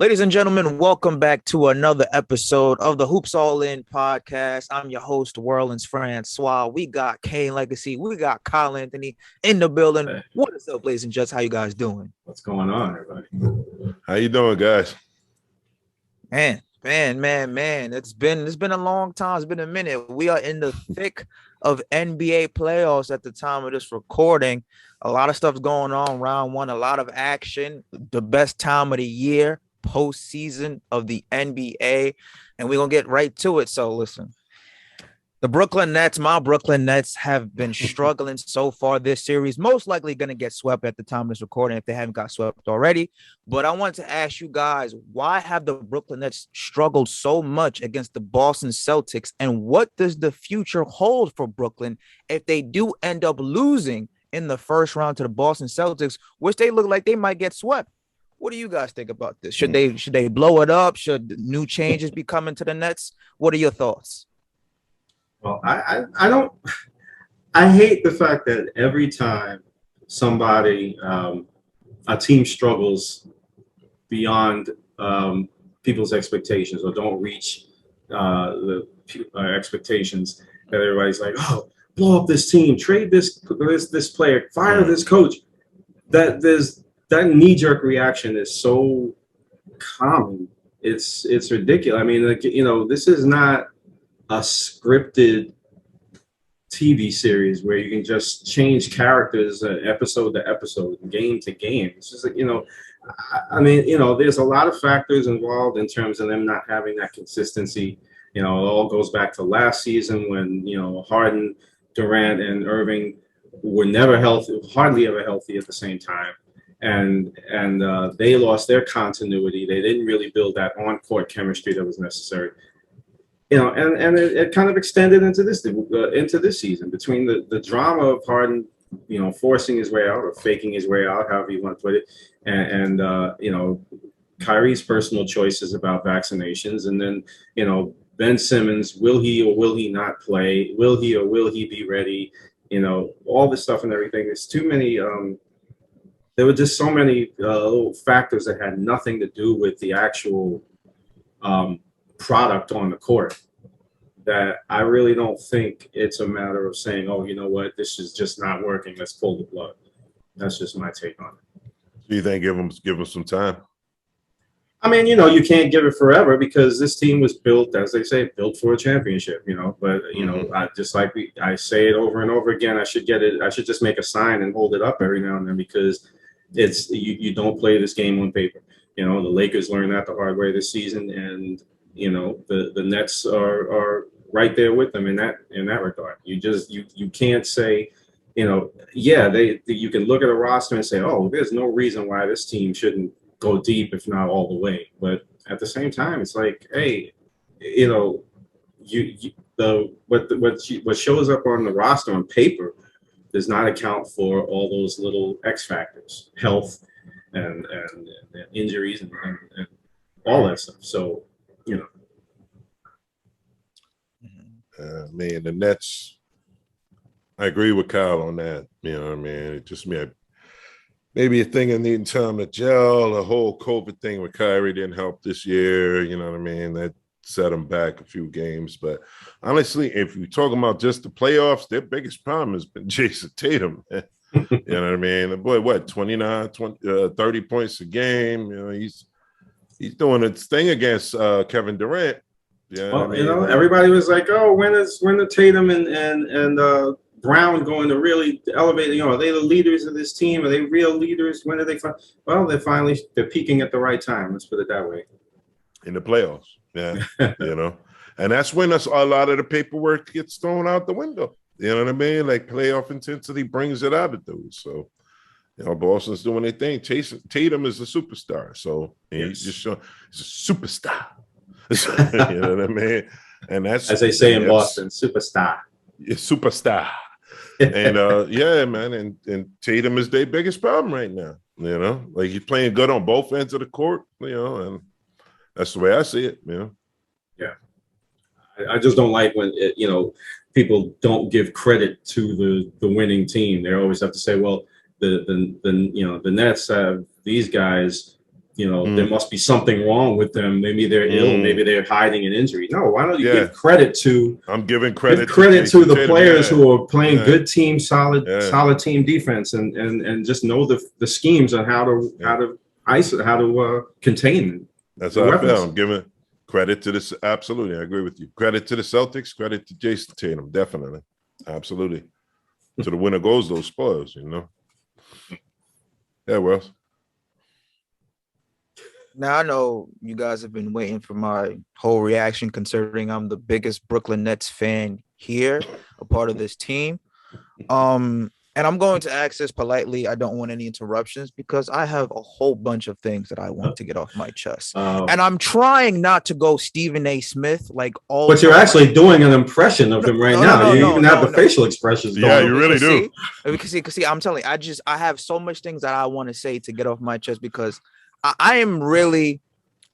Ladies and gentlemen, welcome back to another episode of the Hoops All In podcast. I'm your host, Werls Francois. We got Kaine Legacy. We got Kyle Anthony in the building. Hey. What is up, ladies and gents? How you guys doing? What's going on, everybody? How you doing, guys? Man. It's been a long time. It's been a minute. We are in the thick of NBA playoffs at the time of this recording. A lot of stuff's going on. Round one, a lot of action. The best time of the year. Postseason of the NBA, and we're gonna get right to it. So listen, the Brooklyn Nets, my Brooklyn Nets, have been struggling so far this series, most likely gonna get swept at the time of this recording if they haven't got swept already. But I want to ask you guys, why have the Brooklyn Nets struggled so much against the Boston Celtics, and what does the future hold for Brooklyn if they do end up losing in the first round to the Boston Celtics, which they look like they might get swept? What do you guys think about this? Should they blow it up? Should new changes be coming to the Nets? What are your thoughts? Well, I hate the fact that every time somebody, a team struggles beyond people's expectations or don't reach the expectations, that everybody's like, oh, blow up this team, trade this player, fire this coach. That knee-jerk reaction is so common. It's ridiculous. I mean, this is not a scripted TV series where you can just change characters episode to episode, game to game. It's just like, there's a lot of factors involved in terms of them not having that consistency. It all goes back to last season when, Harden, Durant, and Irving were never healthy, hardly ever healthy at the same time. And they lost their continuity. They didn't really build that on-court chemistry that was necessary. And it kind of extended into this season between the drama of Harden, forcing his way out or faking his way out, however you want to put it, and Kyrie's personal choices about vaccinations, and then Ben Simmons, will he or will he not play? Will he or will he be ready? All this stuff and everything. There's too many. There were just so many little factors that had nothing to do with the actual product on the court that I really don't think it's a matter of saying, oh, you know what, this is just not working, let's pull the plug. That's just my take on it. Do you think give them some time? I mean, you can't give it forever because this team was built, as they say, built for a championship, but, I say it over and over again, I should just make a sign and hold it up every now and then because it's you don't play this game on paper. The Lakers learned that the hard way this season, and the Nets are right there with them in that regard. You can't say, you can look at a roster and say, oh, there's no reason why this team shouldn't go deep if not all the way. But at the same time, it's like, hey, what shows up on the roster on paper does not account for all those little X factors, health and injuries and all that stuff. So, Man, the Nets, I agree with Kyle on that. It just maybe a thing of needing time to gel. The whole COVID thing with Kyrie didn't help this year. That set them back a few games. But honestly, if you're talking about just the playoffs, their biggest problem has been Jason Tatum. You know what I mean? The boy, 30 points a game. He's doing its thing against Kevin Durant. Yeah, well, everybody was like, "Oh, when the Tatum and Brown going to really elevate? Are they the leaders of this team? Are they real leaders? When are they? Well, they're peaking at the right time. Let's put it that way. In the playoffs, yeah, and that's when a lot of the paperwork gets thrown out the window. You know what I mean? Like playoff intensity brings it out of dudes. So, Boston's doing their thing. Tatum is a superstar, so he's just showing he's a superstar. You know what I mean? And that's, as they say in Boston, superstar. Superstar. And man, and Tatum is their biggest problem right now. Like he's playing good on both ends of the court. And that's the way I see it. Yeah, I just don't like when people don't give credit to the winning team. They always have to say, well, the Nets have these guys there must be something wrong with them. Maybe they're ill. Maybe they're hiding an injury. No, why don't you give credit to? I'm giving credit to the players who are playing good team, solid team defense, and just know the schemes on how to isolate, how to contain them. That's how I feel. I'm giving credit to this. Absolutely, I agree with you. Credit to the Celtics. Credit to Jason Tatum. Definitely, absolutely. To the winner goes those spoils. Yeah, Wells. Now, I know you guys have been waiting for my whole reaction, considering I'm the biggest Brooklyn Nets fan here, a part of this team. And I'm going to ask this politely. I don't want any interruptions because I have a whole bunch of things that I want to get off my chest. And I'm trying not to go Stephen A. Smith like all. But you're actually doing an impression of him right now. You even have the facial expressions going. Yeah, you really do. Because see, I'm telling you, I have so much things that I want to say to get off my chest because I am really,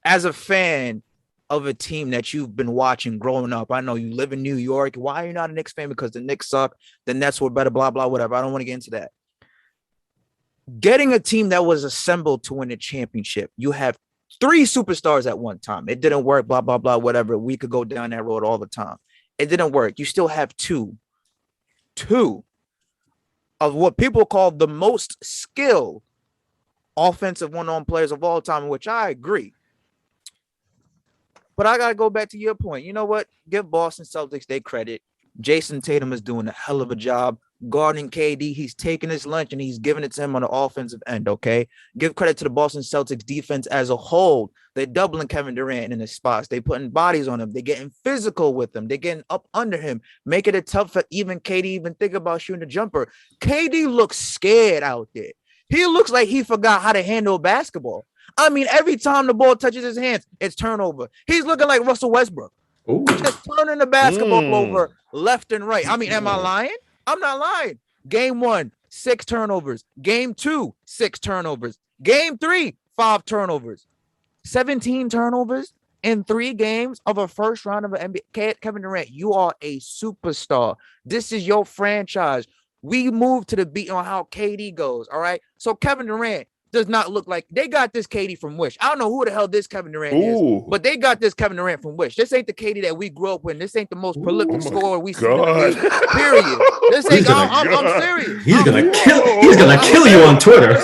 as a fan of a team that you've been watching growing up. I know you live in New York. Why are you not a Knicks fan? Because the Knicks suck. The Nets were better, blah, blah, whatever. I don't want to get into that. Getting a team that was assembled to win a championship. You have 3 superstars at one time. It didn't work, blah, blah, blah, whatever. We could go down that road all the time. It didn't work. You still have two of what people call the most skilled offensive one-on players of all time, which I agree. But I got to go back to your point. You know what? Give Boston Celtics their credit. Jason Tatum is doing a hell of a job guarding KD. He's taking his lunch and he's giving it to him on the offensive end, okay? Give credit to the Boston Celtics defense as a whole. They're doubling Kevin Durant in his spots. They're putting bodies on him. They're getting physical with him. They're getting up under him, making it tough for even KD even think about shooting a jumper. KD looks scared out there. He looks like he forgot how to handle basketball. I mean, every time the ball touches his hands, it's turnover. He's looking like Russell Westbrook. Ooh. Just turning the basketball over left and right. I mean, am I lying? I'm not lying. Game 1, 6 turnovers. Game 2, 6 turnovers. Game 3, 5 turnovers. 17 turnovers in 3 games of a first round of an NBA. Kevin Durant, you are a superstar. This is your franchise. We move to the beat on how KD goes, all right? So Kevin Durant does not look like they got this KD from Wish. I don't know who the hell this Kevin Durant is, but they got this Kevin Durant from Wish. This ain't the KD that we grew up with. This ain't the most prolific scorer we see in the league. Period. This ain't. I'm serious. He's gonna kill you on Twitter.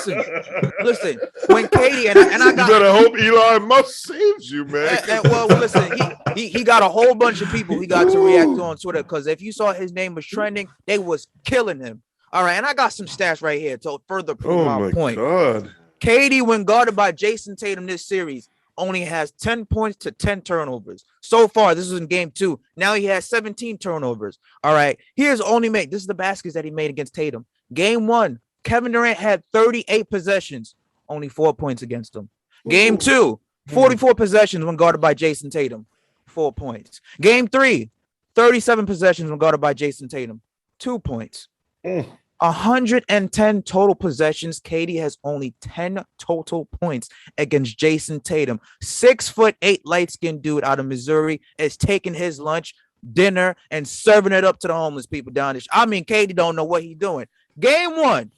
Listen. When KD and I got. You better hope Elon Musk saves you, man. Well, listen. He got a whole bunch of people he got to react to on Twitter because if you saw his name was trending, they was killing him. All right, and I got some stats right here to further prove my point. God. KD, when guarded by Jason Tatum this series, only has 10 points to 10 turnovers. So far, this is in game 2. Now he has 17 turnovers. All right, this is the baskets that he made against Tatum. Game 1, Kevin Durant had 38 possessions, only 4 points against him. Game 2, 44 possessions when guarded by Jason Tatum, 4 points. Game 3, 37 possessions when guarded by Jason Tatum, 2 points. 110 total possessions. KD has only 10 total points against Jason Tatum. 6'8" light-skinned dude out of Missouri is taking his lunch, dinner, and serving it up to the homeless people down there. I mean, KD don't know what he's doing. Game 1,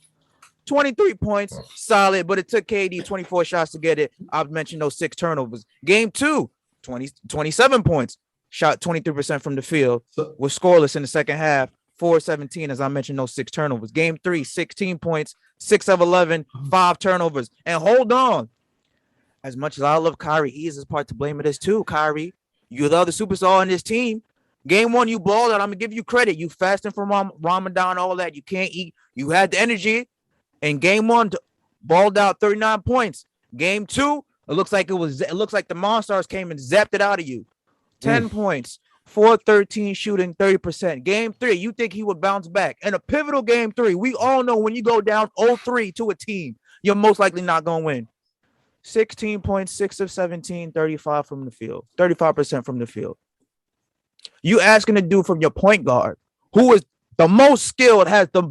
23 points, solid, but it took KD 24 shots to get it. I've mentioned those 6 turnovers. Game 2, 27 points, shot 23% from the field, was scoreless in the second half. 4-17, as I mentioned, those 6 turnovers. Game 3, 16 points, 6 of 11, 5 turnovers. And hold on. As much as I love Kyrie, he is his part to blame of this too. Kyrie, you're the other superstar on this team. Game 1, you balled out. I'm going to give you credit. You fasting from Ramadan, all that. You can't eat. You had the energy. And game 1, balled out 39 points. Game 2, it looks like the Monstars came and zapped it out of you. 10 points. 4-13 shooting, 30%. Game 3, you think he would bounce back. In a pivotal game 3, we all know when you go down 0-3 to a team, you're most likely not going to win. 16 points, 6 of 17, 35 from the field, 35% from the field. You asking to do from your point guard, who is the most skilled, has the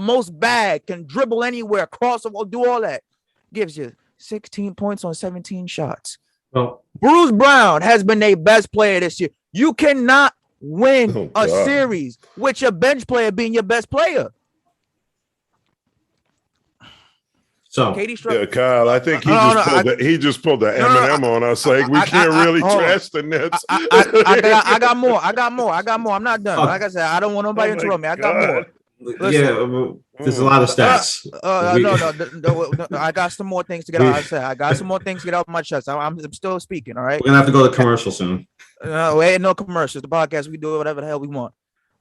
most bag, can dribble anywhere, cross, do all that, gives you 16 points on 17 shots. Well, Bruce Brown has been their best player this year. You cannot win a series with your bench player being your best player. So KD struggling. Yeah, Kyle, I think he just pulled the Eminem on us. Like we can't really trash the Nets. I got more. I'm not done. Like I said, I don't want nobody to interrupt me. I got more. Listen, there's a lot of stats. No. I got some more things to get out. I got some more things to get out of my chest. I'm still speaking. All right. We're gonna have to go to commercial soon. No commercials. The podcast, we do whatever the hell we want.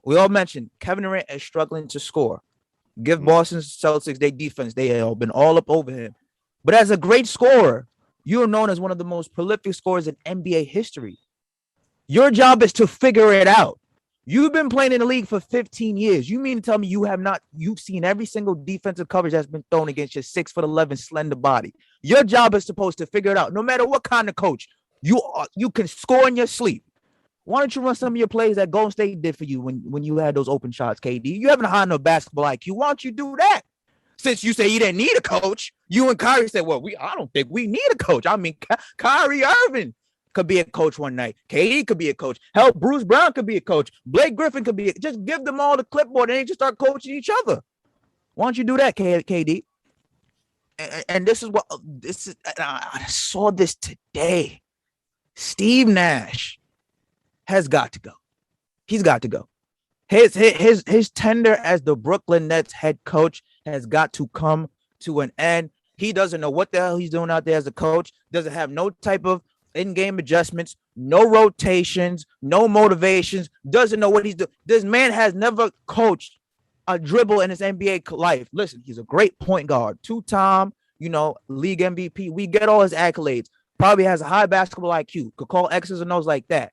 We all mentioned Kevin Durant is struggling to score. Give Boston Celtics their defense. They have been all up over him. But as a great scorer, you're known as one of the most prolific scorers in NBA history. Your job is to figure it out. You've been playing in the league for 15 years. You mean to tell me you've seen every single defensive coverage that's been thrown against your 6'11" slender body. Your job is supposed to figure it out. No matter what kind of coach, you can score in your sleep. Why don't you run some of your plays that Golden State did for you when you had those open shots, KD? You haven't high enough basketball IQ. Why don't you do that? Since you say you didn't need a coach, you and Kyrie said, well, I don't think we need a coach. I mean, Kyrie Irving could be a coach one night. KD could be a coach. Hell, Bruce Brown could be a coach. Blake Griffin could be. Just give them all the clipboard and they just start coaching each other. Why don't you do that, KD? And this is. I saw this today. Steve Nash has got to go. He's got to go. His tenure as the Brooklyn Nets head coach has got to come to an end. He doesn't know what the hell he's doing out there as a coach. Doesn't have no type of in-game adjustments, no rotations, no motivations, doesn't know what he's doing. This man has never coached a dribble in his NBA life. Listen, he's a great point guard, two-time, league MVP. We get all his accolades. Probably has a high basketball IQ, could call X's and O's like that.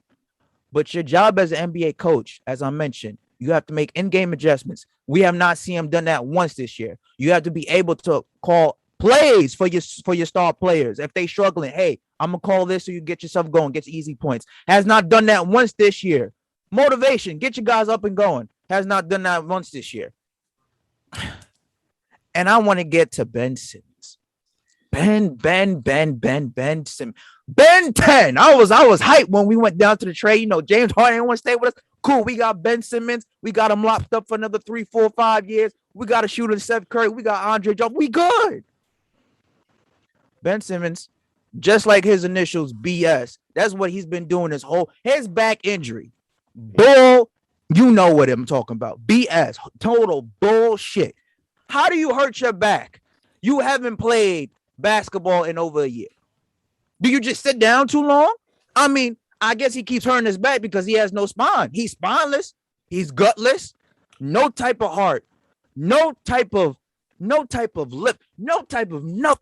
But your job as an NBA coach, as I mentioned, you have to make in-game adjustments. We have not seen him done that once this year. You have to be able to call plays for your star players. If they struggling, hey, I'm gonna call this so you get yourself going, get easy points. Has not done that once this year. Motivation, get your guys up and going. Has not done that once this year. And I want to get to Ben Simmons. Ben Simmons. Ben 10. I was hyped when we went down to the trade. James Harden didn't want to stay with us. Cool. We got Ben Simmons. We got him locked up for another 3, 4, 5 years. We got a shooter, Steph Curry. We got Andre Johnson. We good. Ben Simmons, just like his initials, BS. That's what he's been doing his back injury. Bull, you know what I'm talking about. BS, total bullshit. How do you hurt your back? You haven't played basketball in over a year. Do you just sit down too long? I mean, I guess he keeps hurting his back because he has no spine. He's spineless. He's gutless. No type of heart. No type of lip. No type of no.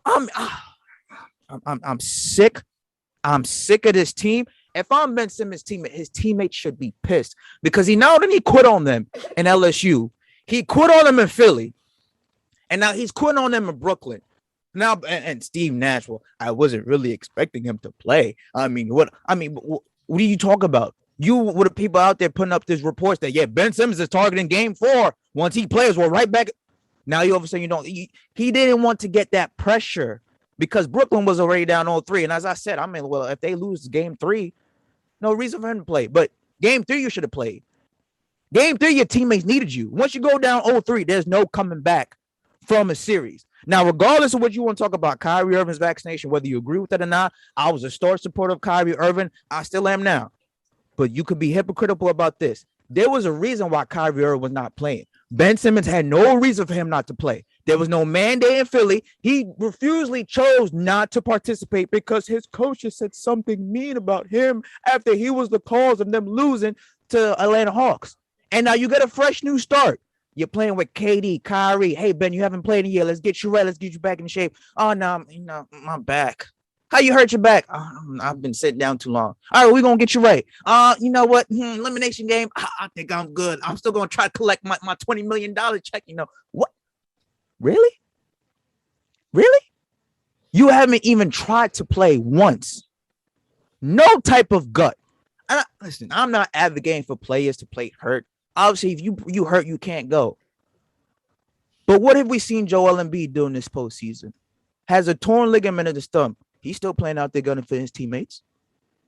I'm sick. I'm sick of this team. If I'm Ben Simmons' teammate, his teammates should be pissed because he not only quit on them in LSU, he quit on them in Philly, and now he's quitting on them in Brooklyn. Now, and Steve Nash, well, I wasn't really expecting him to play. What do you talk about? You were the people out there putting up these reports that, Ben Simmons is targeting game 4. Once he plays, we're right back. Now you all of a sudden, he didn't want to get that pressure because Brooklyn was already down 0-3. And as I said, if they lose game 3, no reason for him to play. But game 3, you should have played. Game 3, your teammates needed you. Once you go down 0-3, there's no coming back from a series. Now, regardless of what you want to talk about, Kyrie Irving's vaccination, whether you agree with it or not, I was a staunch supporter of Kyrie Irving. I still am now. But you could be hypocritical about this. There was a reason why Kyrie Irving was not playing. Ben Simmons had no reason for him not to play. There was no mandate in Philly. He refusely chose not to participate because his coaches said something mean about him after he was the cause of them losing to Atlanta Hawks. And now you get a fresh new start. You're playing with KD, Kyrie. Hey, Ben, you haven't played in a year. Let's get you right. Let's get you back in shape. Oh, no, my back. How you hurt your back? I've been sitting down too long. All right, we're going to get you right. You know what? Elimination game. I think I'm good. I'm still going to try to collect my $20 million check. What? Really? Really? You haven't even tried to play once. No type of gut. Listen, I'm not advocating for players to play hurt. Obviously, if you hurt, you can't go. But what have we seen Joel Embiid doing this postseason? Has a torn ligament in the stump. He's still playing out there gunning for his teammates.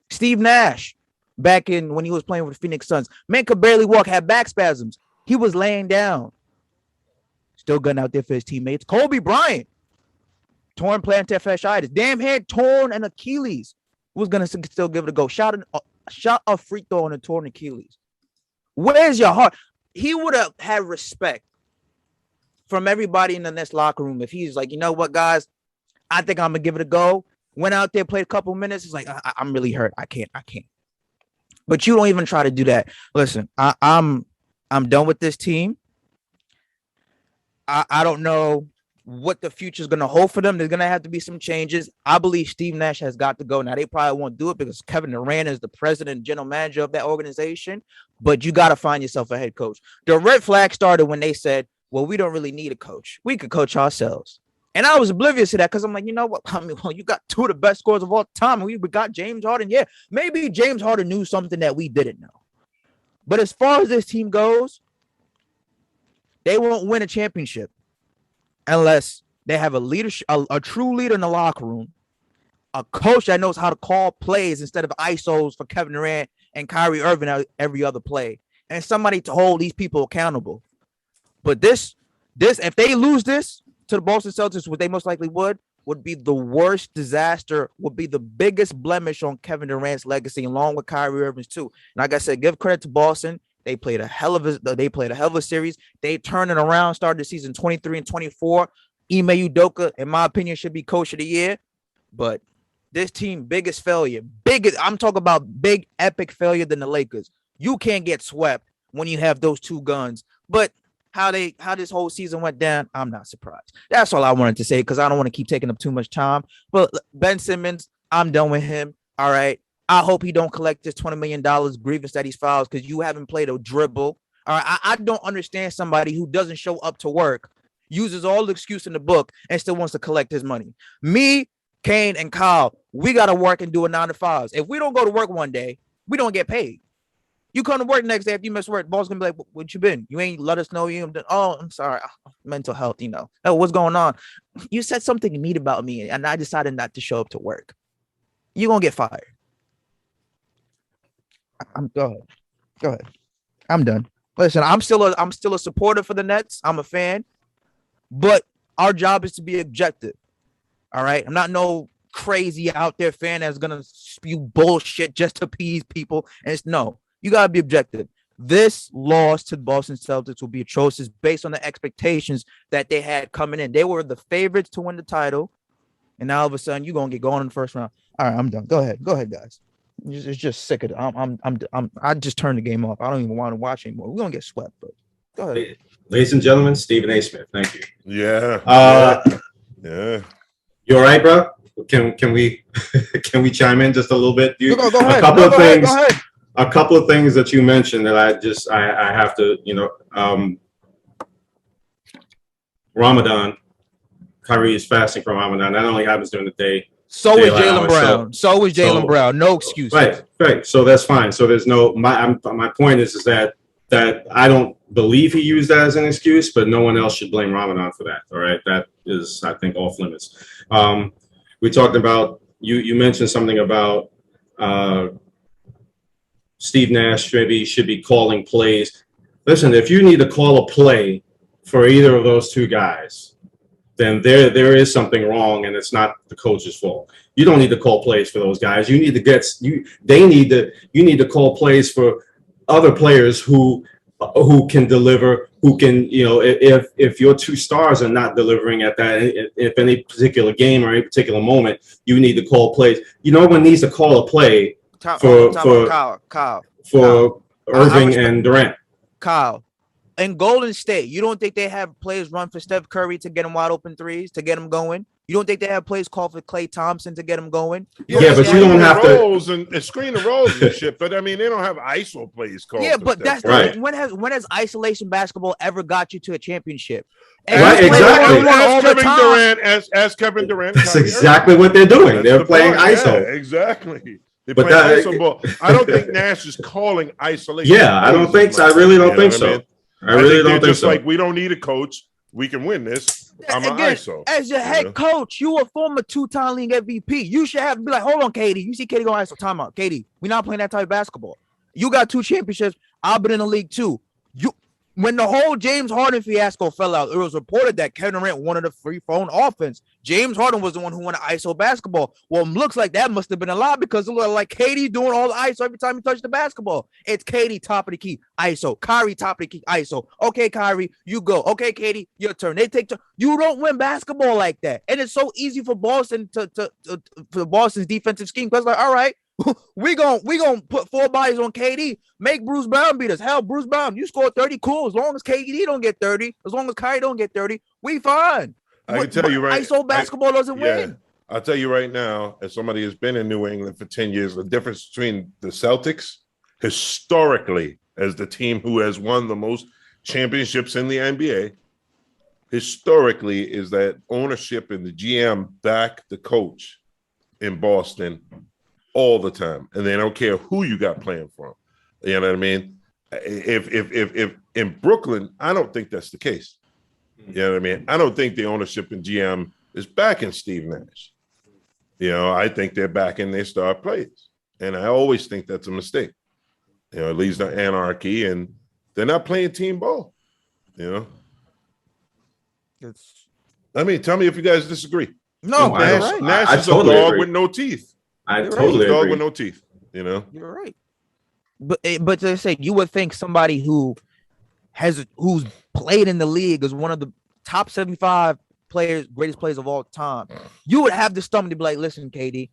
Steve Nash, back in when he was playing with the Phoenix Suns, man could barely walk, had back spasms. He was laying down. Still gunning out there for his teammates. Kobe Bryant. torn plantar fasciitis. Damn had torn an Achilles. Was gonna still give it a go. Shot a free throw on a torn Achilles. Where's your heart? He would have had respect from everybody in the Nets locker room if he's like, you know what, guys, I think I'm gonna give it a go. Went out there, played a couple minutes. It's like I'm really hurt. I can't. But you don't even try to do that. Listen, I'm done with this team. I don't know what the future is going to hold for them. There's going to have to be some changes. I believe Steve Nash has got to go. Now, they probably won't do it because Kevin Durant is the president and general manager of that organization, but you got to find yourself a head coach. The red flag started when they said, well, we don't really need a coach. We could coach ourselves. And I was oblivious to that because I'm like, you know what? I mean, well, you got two of the best scorers of all time. We got James Harden. Yeah, maybe James Harden knew something that we didn't know. But as far as this team goes, they won't win a championship unless they have a leadership, a true leader in the locker room, a coach that knows how to call plays instead of ISOs for Kevin Durant and Kyrie Irving every other play, and somebody to hold these people accountable. But this, if they lose this to the Boston Celtics, what they most likely would be the worst disaster, would be the biggest blemish on Kevin Durant's legacy, along with Kyrie Irving's too. And like I said, give credit to Boston. They played a hell of a series. They turned it around, started the season 23 and 24. Ime Udoka, in my opinion, should be coach of the year. But this team, biggest failure. I'm talking about big, epic failure than the Lakers. You can't get swept when you have those two guns. But how this whole season went down, I'm not surprised. That's all I wanted to say because I don't want to keep taking up too much time. But Ben Simmons, I'm done with him. All right. I hope he don't collect this $20 million grievance that he's filed because you haven't played a dribble. All right. I don't understand somebody who doesn't show up to work, uses all the excuse in the book, and still wants to collect his money. Me, Kaine, and Kyle, we got to work and do a 9 to 5. If we don't go to work one day, we don't get paid. You come to work next day, if you miss work, boss gonna be like, what you been? You ain't let us know you. Oh, I'm sorry. Mental health, Oh, what's going on? You said something neat about me, and I decided not to show up to work. You're gonna get fired. Go ahead. I'm done. Listen, I'm still a supporter for the Nets. I'm a fan, but our job is to be objective. All right. I'm not no crazy out there fan that's gonna spew bullshit just to appease people. And no, you gotta be objective. This loss to the Boston Celtics will be atrocious based on the expectations that they had coming in. They were the favorites to win the title, and now all of a sudden you're gonna get going in the first round. All right, I'm done. Go ahead, guys. It's just sick of it. I just turned the game off. I don't even want to watch anymore. We're gonna get swept, but go ahead. Ladies and gentlemen, Stephen A. Smith. Thank you. Yeah. Yeah. You all right, bro? Can we chime in just a little bit? Go ahead. A couple of things. A couple of things that you mentioned that I have to, Ramadan. Kyrie is fasting from Ramadan. That only happens during the day. So is Jaylen Brown. So is Jaylen Brown. No excuses. Right. So that's fine. So there's no. My point is that I don't believe he used that as an excuse, but no one else should blame Ramadan for that. All right. That is, I think, off limits. We talked about you mentioned something about Steve Nash maybe should be calling plays. Listen, if you need to call a play for either of those two guys, then there is something wrong, and it's not the coach's fault. You don't need to call plays for those guys. You need to call plays for other players who can deliver, who can, if your two stars are not delivering at that, if any particular game or any particular moment, you need to call plays. No one needs to call a play for Irving and Durant. Kyle, in Golden State, you don't think they have plays run for Steph Curry to get him wide open threes, to get him going? You don't think they have plays called for Klay Thompson to get him going? Yeah, but you don't have to and screen the rolls and shit. But I mean, they don't have ISO plays called. Yeah, but that's right. When has isolation basketball ever got you to a championship? Right, exactly. As Kevin Durant. That's exactly what they're doing. They're playing ISO. Yeah, exactly. But ISO ball. I don't think Nash is calling isolation. Yeah, I don't think so. I really don't think so. I really don't think so. Like, we don't need a coach. We can win this. I'm an ISO. As your head coach, you a former 2-time league MVP. You should have to be like, hold on, KD. You see KD going ISO. Time out. KD, we're not playing that type of basketball. You got 2 championships. I've been in the league too. when the whole James Harden fiasco fell out, it was reported that Kevin Durant wanted a free flowing offense. James Harden was the one who wanted ISO basketball. Well, it looks like that must have been a lie because it looked like KD doing all the ISO every time he touched the basketball. It's KD top of the key ISO, Kyrie top of the key ISO. Okay, Kyrie, you go. Okay, KD, your turn. They take turn. You don't win basketball like that, and it's so easy for Boston for Boston's defensive scheme. Because like, all right. we gonna put 4 bodies on KD. Make Bruce Brown beat us. Hell, Bruce Brown, you scored 30, cool. As long as KD don't get 30, as long as Kyrie don't get 30, we fine. I can tell you right. ISO basketball doesn't win. I'll tell you right now, as somebody who's been in New England for 10 years, the difference between the Celtics historically as the team who has won the most championships in the NBA historically is that ownership and the GM back the coach in Boston all the time, and they don't care who you got playing for them. You know what I mean? If in Brooklyn, I don't think that's the case. You know what I mean? I don't think the ownership and GM is backing Steve Nash. You know, I think they're backing their star players, and I always think that's a mistake. You know, it leads to anarchy, and they're not playing team ball. You know, I mean, tell me if you guys disagree. No, Nash is a dog with no teeth. I totally agree. Dog with no teeth, you know. You're right. But to say, you would think somebody who's played in the league as one of the top 75 players, greatest players of all time, you would have the stomach to be like, listen, KD,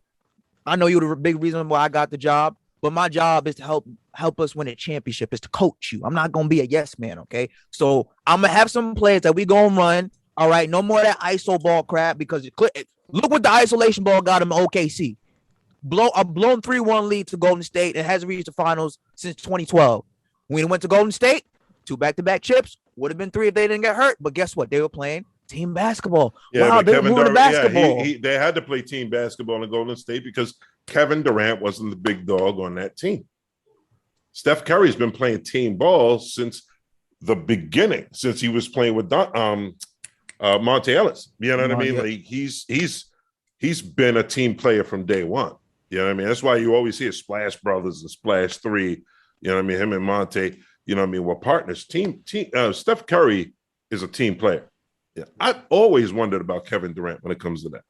I know you're the big reason why I got the job, but my job is to help us win a championship, is to coach you. I'm not gonna be a yes man, okay? So I'm gonna have some players that we gonna run. All right, no more of that ISO ball crap, because look what the isolation ball got him in OKC. A blown 3-1 lead to Golden State and hasn't reached the finals since 2012. When he went to Golden State, 2 back-to-back chips, would have been 3 if they didn't get hurt. But guess what? They were playing team basketball. Yeah, wow, they were moving basketball. They had to play team basketball in Golden State because Kevin Durant wasn't the big dog on that team. Steph Curry's been playing team ball since the beginning, since he was playing with Monte Ellis. You know what I mean? Yeah. Like he's been a team player from day one. You know what I mean? That's why you always hear Splash Brothers and Splash 3. You know what I mean? Him and Monte, you know what I mean, were partners. Steph Curry is a team player. Yeah, I've always wondered about Kevin Durant when it comes to that.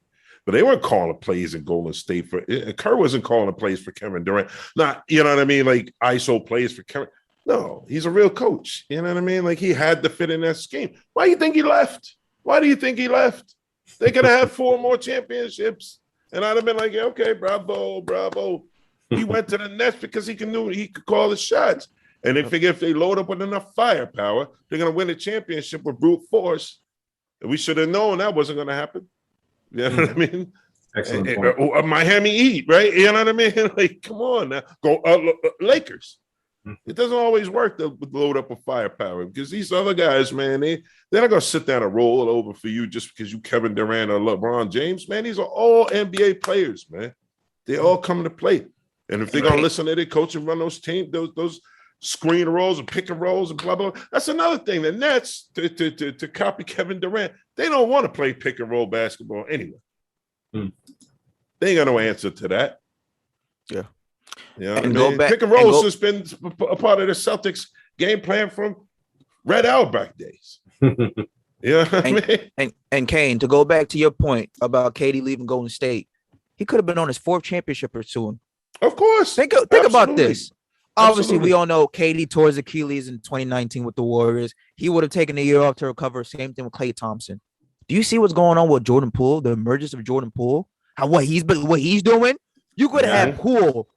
But they weren't calling plays in Golden State for Curry wasn't calling plays for Kevin Durant. Not, you know what I mean, like ISO plays for Kevin. No, he's a real coach. You know what I mean? Like he had to fit in that scheme. Why do you think he left? Why do you think he left? They could have had 4 more championships. And I'd have been like, okay, bravo. He went to the Nets because he could call the shots. And they figure if they load up with enough firepower, they're going to win a championship with brute force. And we should have known that wasn't going to happen. You know what I mean? Excellent point. Miami Heat, right? You know what I mean? Like, come on now. Go Lakers. It doesn't always work to load up with firepower because these other guys, man, they're not going to sit down and roll over for you just because you Kevin Durant or LeBron James, man. These are all NBA players, man. They all come to play. And if they're going to listen to their coach and run those those screen rolls and pick and rolls and blah, blah, blah. That's another thing. The Nets, to copy Kevin Durant, they don't want to play pick and roll basketball anyway. They ain't got no answer to that. Yeah. You know and go back, pick and roll has been a part of the Celtics game plan from Red Auerbach days. Yeah, and Kaine, to go back to your point about KD leaving Golden State, he could have been on his 4th championship or soon. Of course. Think about this. Obviously, we all know KD tore his Achilles in 2019 with the Warriors. He would have taken a year off to recover. Same thing with Klay Thompson. Do you see what's going on with Jordan Poole? The emergence of Jordan Poole, what he's doing. You could have had Poole.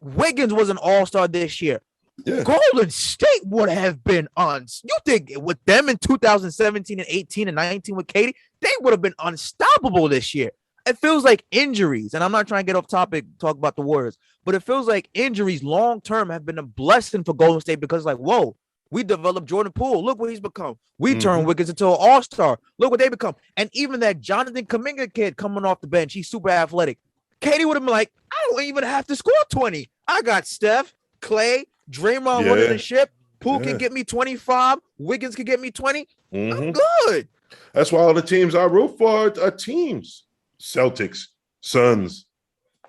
Wiggins was an all-star this year. Yeah. Golden State would have been you think with them in 2017 and 18 and 19 with KD, they would have been unstoppable this year. It feels like injuries, and I'm not trying to get off topic, talk about the Warriors, but it feels like injuries long-term have been a blessing for Golden State because like, whoa, we developed Jordan Poole. Look what he's become. We turned Wiggins into an all-star. Look what they become. And even that Jonathan Kuminga kid coming off the bench, he's super athletic. KD would have been like, I don't even have to score 20. I got Steph, Klay, Draymond running the ship. Poole can get me 25. Wiggins can get me 20. I'm good. That's why all the teams I root for are teams. Celtics, Suns,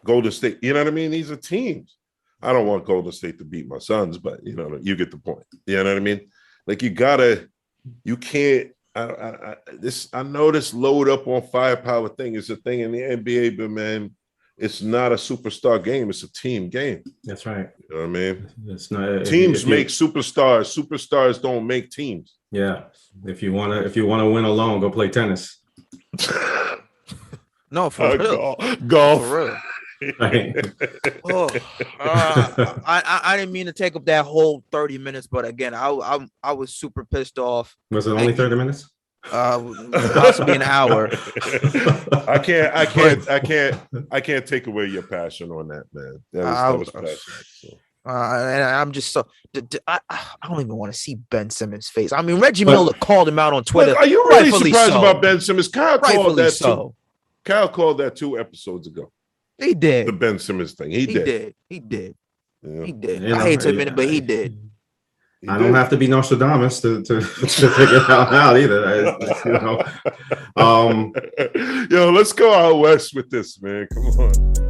Golden State. You know what I mean? These are teams. I don't want Golden State to beat my Suns, but, you know, you get the point. You know what I mean? Like you can't. I know this load up on firepower thing is a thing in the NBA, but man, it's not a superstar game. It's a team game. That's right. You know what I mean? It's not teams make superstars. Superstars don't make teams. Yeah. If you wanna win alone, go play tennis. No, for real. Golf. For real. Right. I didn't mean to take up that whole 30 minutes, but again, I was super pissed off. Was it only 30 minutes? Possibly an hour. I can't take away your passion on that, man. That was passionate. So. And I'm just so I don't even want to see Ben Simmons' face. I mean, Reggie Miller called him out on Twitter. Are you really surprised about Ben Simmons? Kyle called that Kyle called that 2 episodes ago. He did. The Ben Simmons thing. He did. Yeah. He did. I hate to admit it, but he did. I don't have to be Nostradamus to figure that out either. Yo, let's go out west with this, man. Come on.